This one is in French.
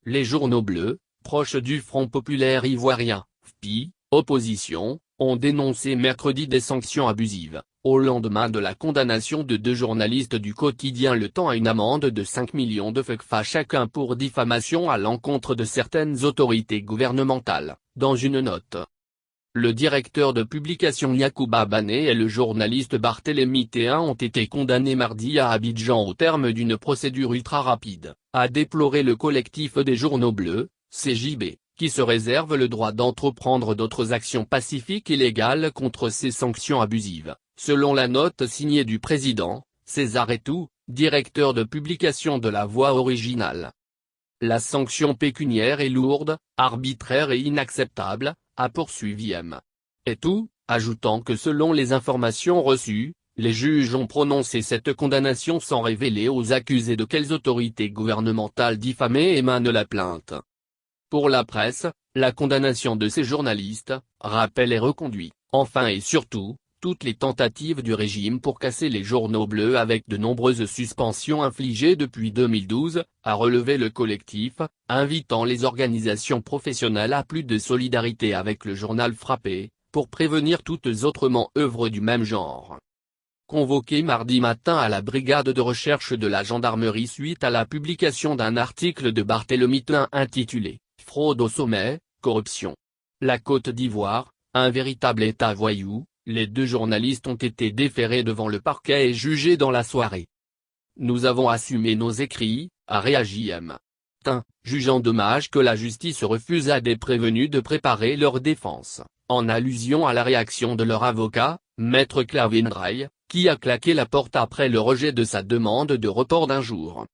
les journaux bleus, proches du Front populaire ivoirien, FPI, opposition, ont dénoncé mercredi des sanctions abusives, au lendemain de la condamnation de 2 journalistes du quotidien Le Temps à une amende de 5 millions de CFA chacun pour diffamation à l'encontre de certaines autorités gouvernementales. Dans une note, le directeur de publication Yacouba Bané et le journaliste Barthélémy Théin ont été condamnés mardi à Abidjan au terme d'une procédure ultra rapide, a déploré le collectif des journaux bleus, CJB, qui se réserve le droit d'entreprendre d'autres actions pacifiques et légales contre ces sanctions abusives, selon la note signée du président, César Etou, directeur de publication de La Voix originale. La sanction pécuniaire est lourde, arbitraire et inacceptable, a poursuivi M. Etou, ajoutant que selon les informations reçues, les juges ont prononcé cette condamnation sans révéler aux accusés de quelles autorités gouvernementales diffamées émane la plainte. Pour la presse, la condamnation de ces journalistes, rappelle et reconduit, enfin et surtout, toutes les tentatives du régime pour casser les journaux bleus avec de nombreuses suspensions infligées depuis 2012, a relevé le collectif, invitant les organisations professionnelles à plus de solidarité avec le journal frappé, pour prévenir toutes autrement œuvres du même genre. Convoqué mardi matin à la brigade de recherche de la gendarmerie suite à la publication d'un article de Barthélémy Théin intitulé « Fraude au sommet, corruption. La Côte d'Ivoire, un véritable état voyou », les 2 journalistes ont été déférés devant le parquet et jugés dans la soirée. Nous avons assumé nos écrits, a réagi M. Théin, jugeant dommage que la justice refuse à des prévenus de préparer leur défense, en allusion à la réaction de leur avocat, Maître Clavin Ray, qui a claqué la porte après le rejet de sa demande de report d'1 jour.